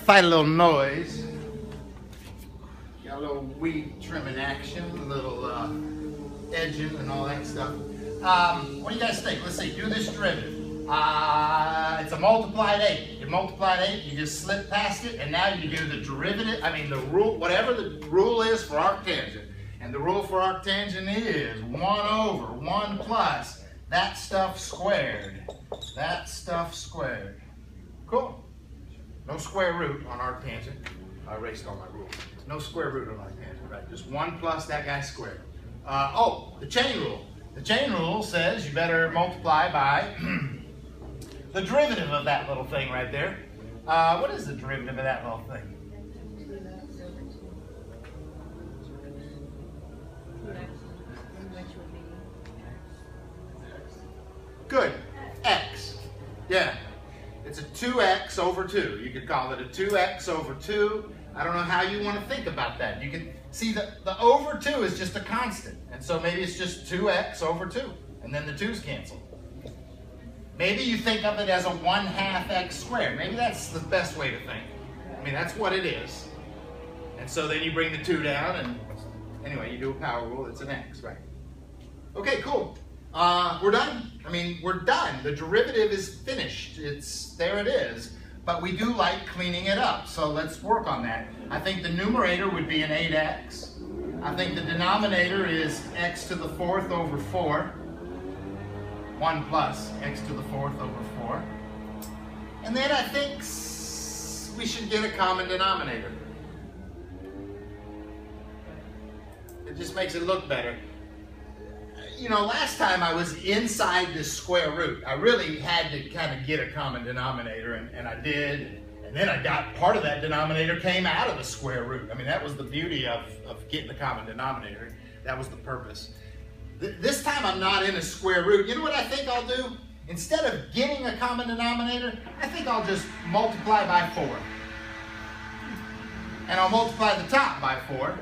fight a little noise. Got a little weed trimming action, a little edging and all that stuff. What do you guys think? Let's see, do this derivative. It's a multiplied 8. You multiplied 8, you just slip past it, and now you do the derivative, the rule, whatever the rule is for arctangent. And the rule for arctangent is 1 over 1 plus that stuff squared. That stuff squared. Cool. No square root on arctangent. I erased all my rules. No square root on arctangent, right? Just 1 plus that guy squared. The chain rule. The chain rule says you better multiply by the derivative of that little thing right there. What is the derivative of that little thing? Good. X. Yeah. It's a 2x over 2. You could call it a 2x over 2. I don't know how you want to think about that. You can see that the over 2 is just a constant. And so maybe it's just 2x over 2. And then the 2's cancel. Maybe you think of it as a 1/2 x squared. Maybe that's the best way to think. That's what it is. And so then you bring the 2 down, and anyway, you do a power rule, it's an x, right? Okay, cool. We're done. We're done. The derivative is finished. There it is. But we do like cleaning it up, so let's work on that. I think the numerator would be an 8x. I think the denominator is x to the 4th over 4. 1 plus x to the 4th over 4. And then I think we should get a common denominator. It just makes it look better. Last time I was inside this square root. I really had to kind of get a common denominator, and I did. And then I got part of that denominator came out of the square root. That was the beauty of getting the common denominator. That was the purpose. This time I'm not in a square root. You know what I think I'll do? Instead of getting a common denominator, I think I'll just multiply by 4. And I'll multiply the top by 4.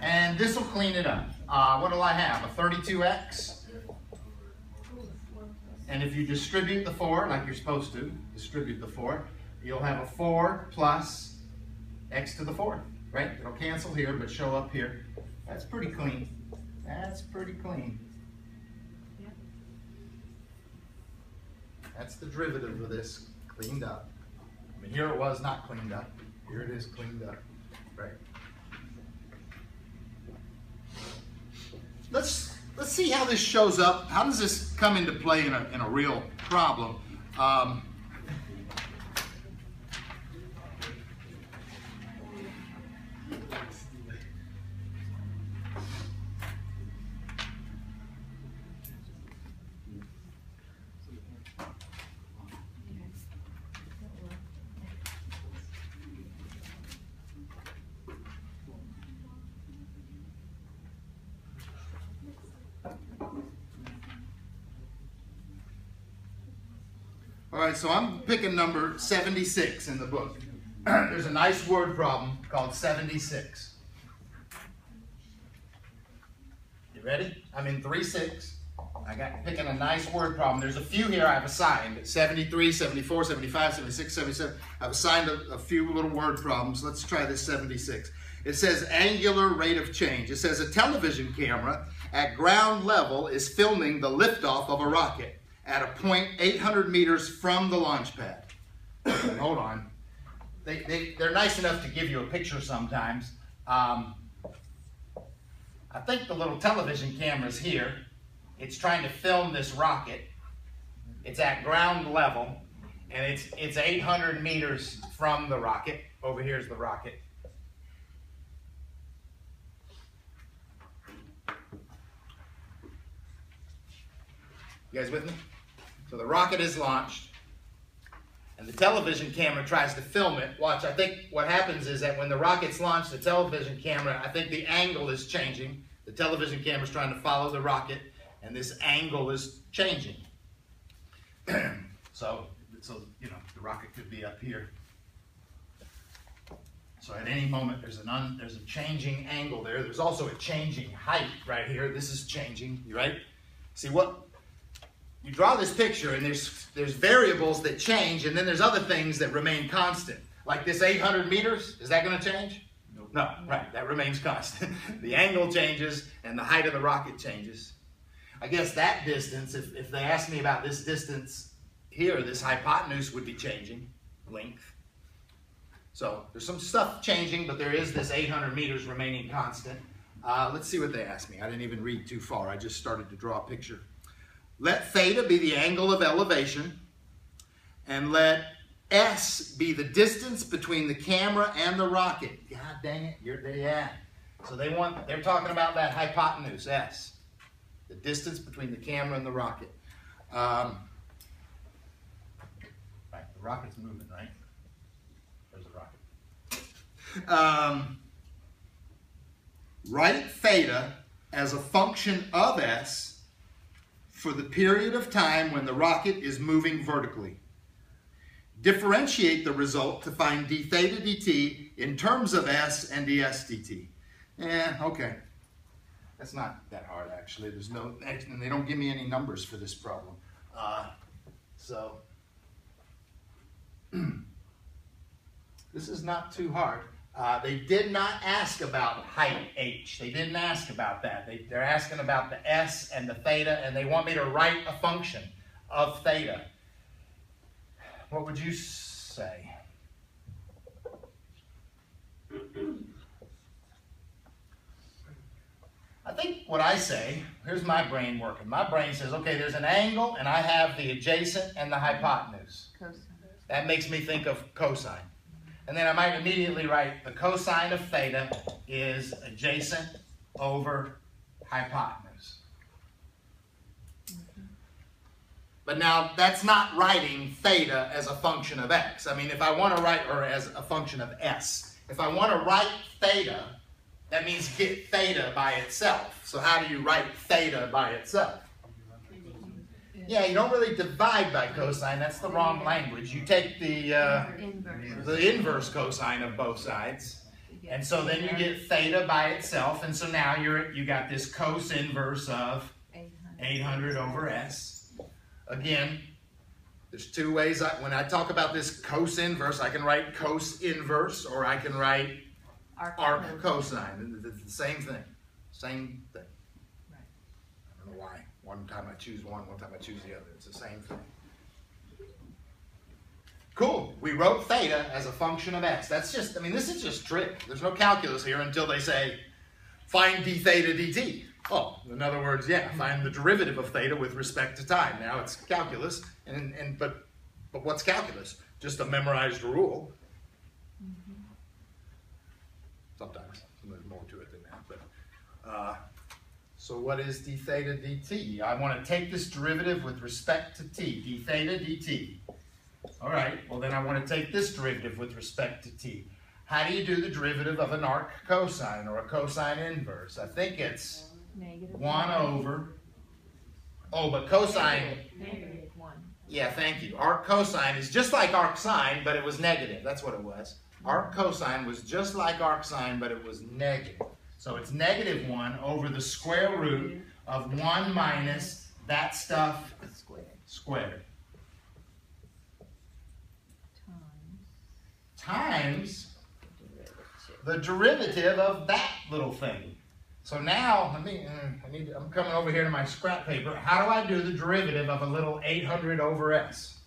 And this will clean it up. What do I have? A 32x. And if you distribute the 4, like you're supposed to, distribute the 4, you'll have a 4 plus x to the 4th, right? It'll cancel here, but show up here. That's pretty clean. That's pretty clean. That's the derivative of this, cleaned up. Here it was not cleaned up. Here it is cleaned up, right? Let's see how this shows up. How does this come into play in a real problem? All right, so I'm picking number 76 in the book. There's a nice word problem called 76. You ready? I'm in 3-6. I got picking a nice word problem. There's a few here I've assigned. 73, 74, 75, 76, 77. I've assigned a few little word problems. Let's try this 76. It says angular rate of change. It says a television camera at ground level is filming the liftoff of a rocket at a point 800 meters from the launch pad. Hold on. They're nice enough to give you a picture sometimes. I think the little television camera's here. It's trying to film this rocket. It's at ground level, and it's 800 meters from the rocket. Over here's the rocket. You guys with me? So the rocket is launched, and the television camera tries to film it. Watch, I think what happens is that when the rocket's launched, the television camera, I think the angle is changing. The television camera's trying to follow the rocket, and this angle is changing. So the rocket could be up here. So at any moment, there's a changing angle there. There's also a changing height right here. This is changing, right? See you draw this picture and there's variables that change, and then there's other things that remain constant. Like this 800 meters, is that going to change? Nope. No, right, that remains constant. The angle changes and the height of the rocket changes. I guess that distance, if they asked me about this distance here, this hypotenuse would be changing, length. So there's some stuff changing, but there is this 800 meters remaining constant. Let's see what they asked me. I didn't even read too far. I just started to draw a picture. Let theta be the angle of elevation, and let S be the distance between the camera and the rocket. God dang it, yeah. So they're talking about that hypotenuse, S. The distance between the camera and the rocket. Right, the rocket's moving, right? There's the rocket. Write theta as a function of S for the period of time when the rocket is moving vertically. Differentiate the result to find d theta dt in terms of S and ds dt. Okay. That's not that hard, actually. There's no, and they don't give me any numbers for this problem. This is not too hard. They did not ask about height h. They didn't ask about that. They're asking about the s and the theta, and they want me to write a function of theta. What would you say? I think what I say, here's my brain working. My brain says, okay, there's an angle, and I have the adjacent and the hypotenuse. Cosine. That makes me think of cosine. And then I might immediately write the cosine of theta is adjacent over hypotenuse. But now, that's not writing theta as a function of x. I mean, if I want to write, or as a function of s, if I want to write theta, that means get theta by itself. So how do you write theta by itself? Yeah, you don't really divide by cosine. That's the wrong language. You take the inverse cosine of both sides. And so then you get theta by itself. And so now you got this cos inverse of 800 over s. Again, there's two ways. When I talk about this cos inverse, I can write cos inverse, or I can write arc cosine. It's the same thing. Same thing. Right. I don't know why. One time I choose one time I choose the other. It's the same thing. Cool. We wrote theta as a function of x. That's just, I mean, this is just trig. There's no calculus here until they say, find d theta dt. Oh, in other words, yeah, find the derivative of theta with respect to time. Now it's calculus, but what's calculus? Just a memorized rule. Sometimes. There's more to it than that. But so what is d theta dt? I want to take this derivative with respect to t. D theta dt. All right, well then I want to take this derivative with respect to t. How do you do the derivative of an arc cosine or a cosine inverse? I think it's negative 1 over. Oh, but cosine. Negative 1. Yeah, thank you. Arc cosine is just like arc sine, but it was negative. That's what it was. Arc cosine was just like arc sine, but it was negative. So it's negative 1 over the square root of 1 minus that stuff squared. Times the derivative of that little thing. So now, I'm coming over here to my scrap paper. How do I do the derivative of a little 800 over s?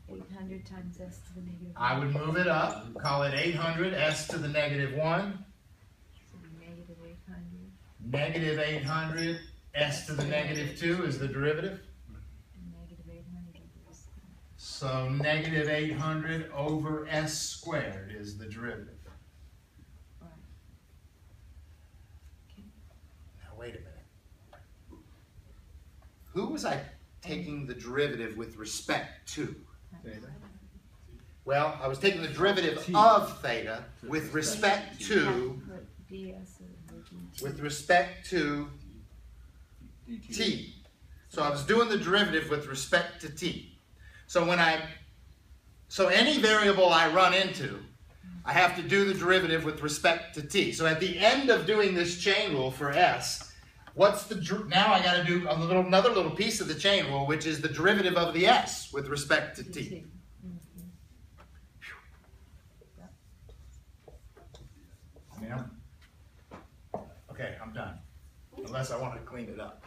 800 times s to the negative 1. I would move it up, call it 800 s to the negative 1. So negative 800. Negative 800 s to the negative 2 is the derivative. Negative 800 is. So negative 800 over s squared is the derivative. Right. Okay. Now wait a minute. Who was I taking the derivative with respect to? Theta. Well, I was taking the derivative of theta with respect to t. So I was doing the derivative with respect to t. So any variable I run into, I have to do the derivative with respect to t. So at the end of doing this chain rule for s, What's the, now I got to do another little piece of the chain rule, which is the derivative of the s with respect to t. Okay, I'm done. Unless I want to clean it up.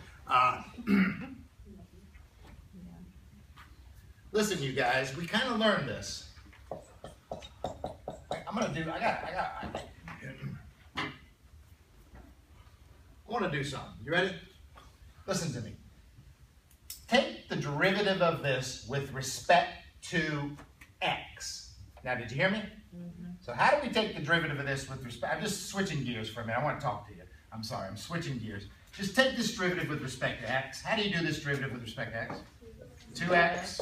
Listen, you guys, we kind of learned this. I'm gonna do. I want to do something. You ready? Listen to me. Take the derivative of this with respect to x. Now, did you hear me? Mm-hmm. So how do we take the derivative of this with respect? I'm just switching gears for a minute. I want to talk to you. I'm sorry. I'm switching gears. Just take this derivative with respect to x. How do you do this derivative with respect to x? 2x,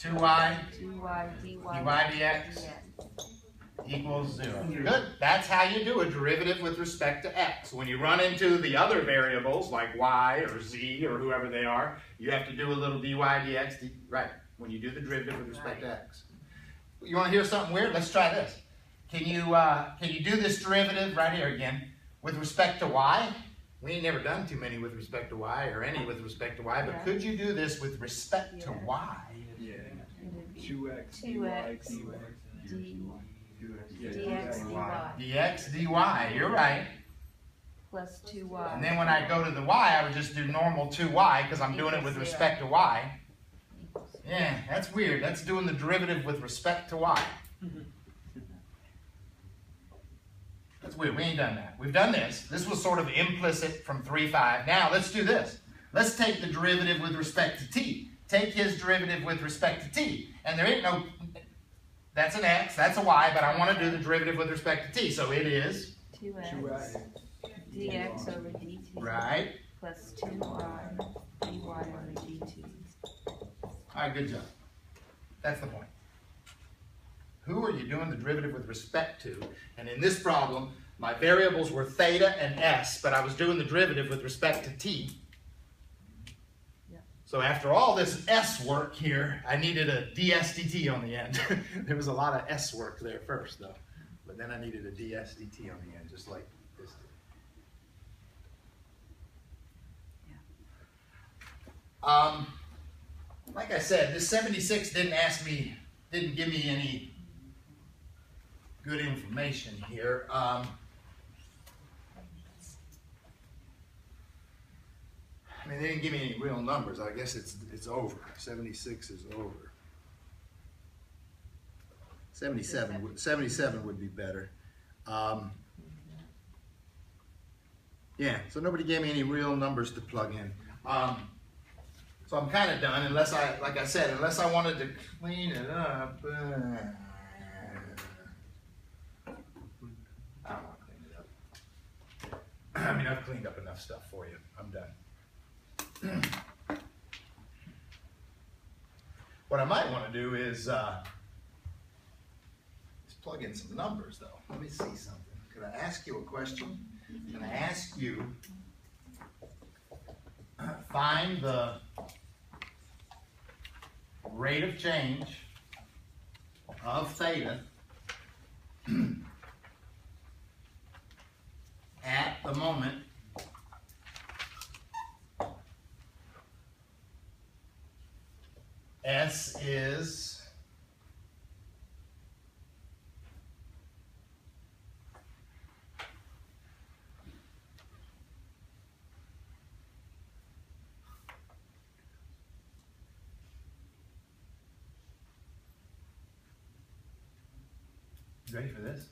2y, dy dx equals 0. Good. That's how you do a derivative with respect to x. When you run into the other variables like y or z or whoever they are, you have to do a little dy dx, right, when you do the derivative with respect to x. You want to hear something weird? Let's try this. Can you do this derivative right here again with respect to y? We ain't never done too many with respect to y or any with respect to y, but could you do this with respect to y? Yeah. 2x, dx dy, you're right. Plus 2y. And then when I go to the y, I would just do normal 2y because I'm doing it with respect to y. Yeah, that's weird. That's doing the derivative with respect to y. That's weird. We ain't done that. We've done this. This was sort of implicit from 3.5. Now let's do this. Let's take the derivative with respect to t. Take his derivative with respect to t. And there ain't no, that's an x, that's a y, but I want to do the derivative with respect to t. So it is 2x dx over dt. Right. Plus 2y dy over dt. All right, good job. That's the point. Who are you doing the derivative with respect to? And in this problem, my variables were theta and s, but I was doing the derivative with respect to t. Yeah. So after all this s work here, I needed a ds dt on the end. There was a lot of s work there first, though. But then I needed a ds dt on the end, just like this did. Yeah. Like I said, this 76 didn't give me any good information here. I mean, they didn't give me any real numbers. I guess it's over. 76 is over. 77 would be better. Yeah, so nobody gave me any real numbers to plug in. So I'm kind of done, unless like I said, unless I wanted to clean it up. I don't want to clean it up. I mean, I've cleaned up enough stuff for you. I'm done. What I might want to do is plug in some numbers, though. Let me see something. Could I ask you a question? Can I ask you, find the rate of change of theta at the moment S is ready for this?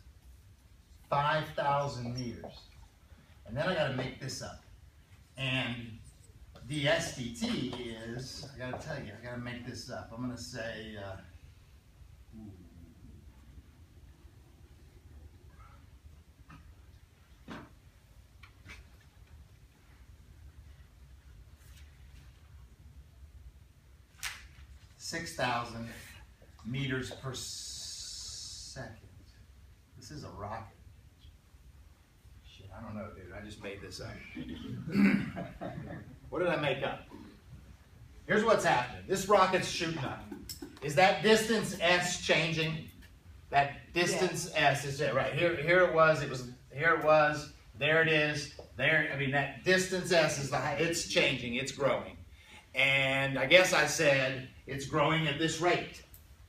5,000 meters. And then I got to make this up. And ds dt is, I got to tell you, I got to make this up. I'm going to say, 6,000 meters per second. This is a rocket. Shit, I don't know, dude. I just made this up. What did I make up? Here's what's happening. This rocket's shooting up. Is that distance s changing? That distance s is it right here. Here it was. Here it was. There it is. There, I mean, that distance S is the height. It's changing. It's growing. And I guess I said it's growing at this rate.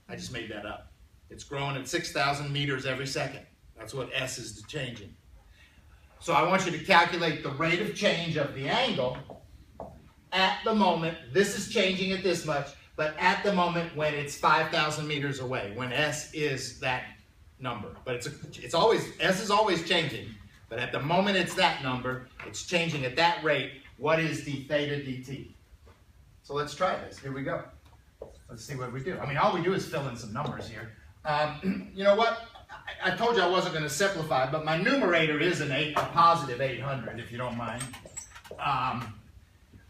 I just made that up. It's growing at 6,000 meters every second. That's what S is changing. So I want you to calculate the rate of change of the angle at the moment. This is changing at this much, but at the moment when it's 5,000 meters away, when S is that number. But it's always, S is always changing, but at the moment it's that number, it's changing at that rate. What is d theta dt? So let's try this. Here we go. Let's see what we do. I mean, all we do is fill in some numbers here. You know what? I told you I wasn't going to simplify, but my numerator is a positive 800, if you don't mind.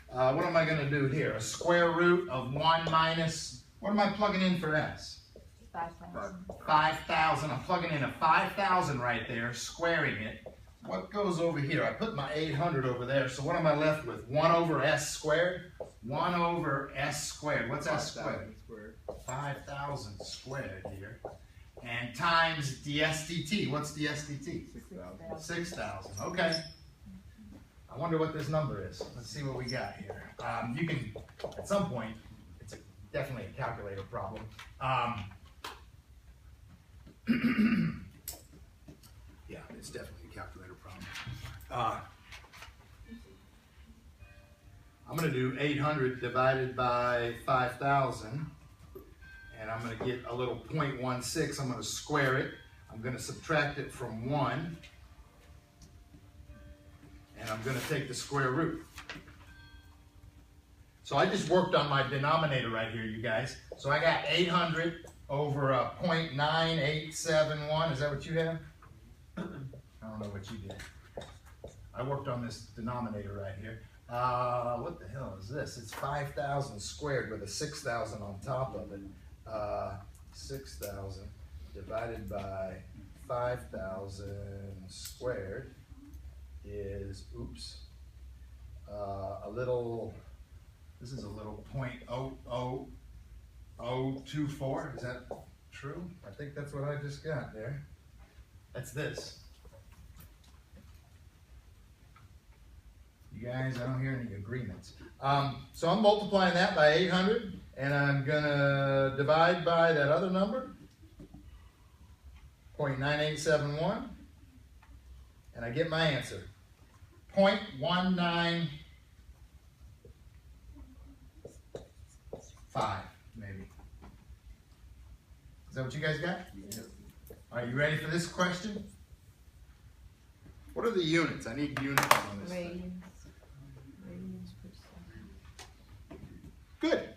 What am I going to do here? A square root of 1 minus, what am I plugging in for S? 5,000. 5,000. I'm plugging in a 5,000 right there, squaring it. What goes over here? I put my 800 over there, so what am I left with? 1 over S squared? 1 over S squared. What's S squared? 5,000 squared here. And times ds dt. What's ds dt? 6,000. Okay. I wonder what this number is. Let's see what we got here. You can, at some point, it's definitely a calculator problem. Yeah, it's definitely a calculator problem. I'm going to do 800 divided by 5,000. And I'm going to get a little 0.16. I'm going to square it. I'm going to subtract it from 1. And I'm going to take the square root. So I just worked on my denominator right here, you guys. So I got 800 over 0.9871. Is that what you have? I don't know what you did. I worked on this denominator right here. What the hell is this? It's 5,000 squared with a 6,000 on top of it. 6,000 divided by 5,000 squared is, oops, a little, this is a little 0.00024. Is that true? I think that's what I just got there. That's this. You guys, I don't hear any agreements. So I'm multiplying that by 800, and I'm going to divide by that other number, 0.9871, and I get my answer, 0.195, maybe. Is that what you guys got? Yep. Are you ready for this question? What are the units? I need units on this thing. Radians per second. Good.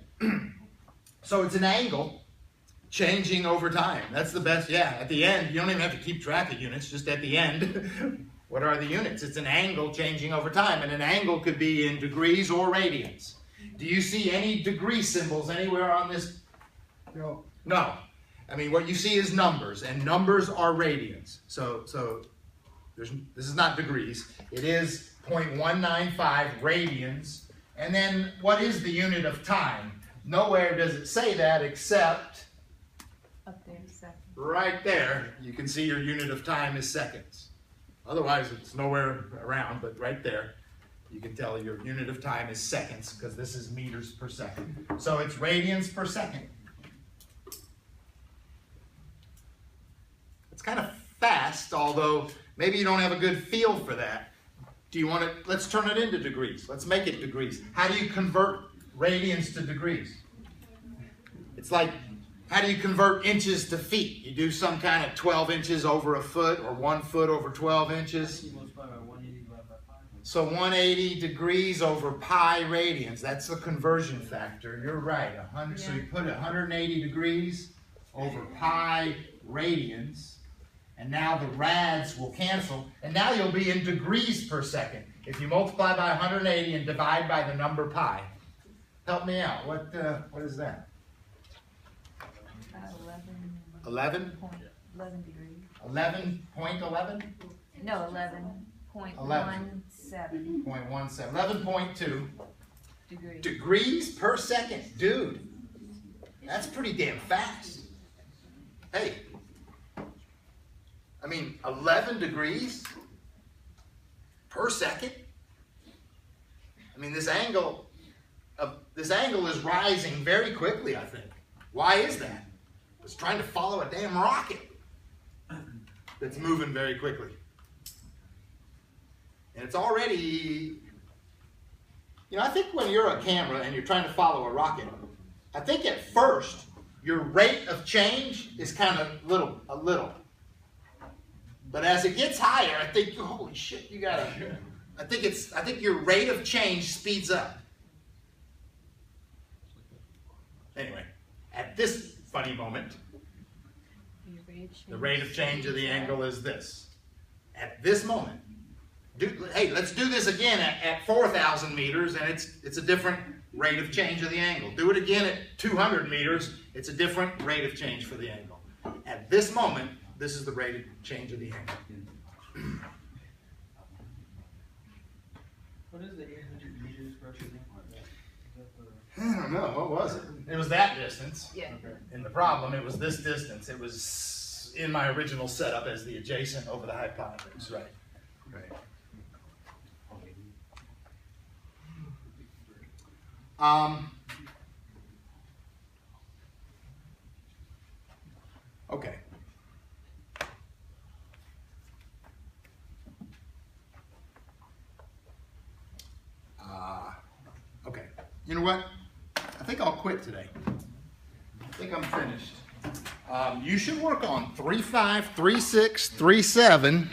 So it's an angle changing over time. That's the best. Yeah, at the end, you don't even have to keep track of units, just at the end. What are the units? It's an angle changing over time, and an angle could be in degrees or radians. Do you see any degree symbols anywhere on this? No. No. I mean, what you see is numbers, and numbers are radians. So this is not degrees. It is 0.195 radians. And then what is the unit of time? Nowhere does it say that except Up there, second. right there. You can see your unit of time is seconds. Otherwise, it's nowhere around, but right there, you can tell your unit of time is seconds because this is meters per second. So it's radians per second. It's kind of fast, although maybe you don't have a good feel for that. Do you want to, let's turn it into degrees. Let's make it degrees. How do you convert radians to degrees? It's like, how do you convert inches to feet? You do some kind of 12 inches over a foot or 1 foot over 12 inches. So 180 degrees over pi radians. That's the conversion factor. You're right. 100. So you put 180 degrees over pi radians. And now the rads will cancel, and now you'll be in degrees per second. If you multiply by 180 and divide by the number pi. Help me out. What is that? 11? 11 degrees. 11.11? No, 11.17 0.17. 11.2 degrees. degrees per second. Dude, that's pretty damn fast. Hey. I mean, 11 degrees? per second. I mean, this angle is rising very quickly, I think. Why is that? It's trying to follow a damn rocket that's moving very quickly. And it's already, you know, I think when you're a camera and you're trying to follow a rocket, I think at first your rate of change is kind of a little. But as it gets higher, I think, holy shit, you gotta, I think your rate of change speeds up. Anyway, at this funny moment, the rate of change of the angle is this. At this moment, hey, let's do this again at 4,000 meters, and it's a different rate of change of the angle. Do it again at 200 meters, it's a different rate of change for the angle. At this moment, this is the rate of change of the angle. What is the 800 meters represent? I don't know, what was it? It was that distance. Yeah. And the problem, it was this distance. It was in my original setup as the adjacent over the hypotenuse, right? Right. Okay. Okay. You know what? I think I'll quit today. I think I'm finished. You should work on 3.5, 3.6, 3.7.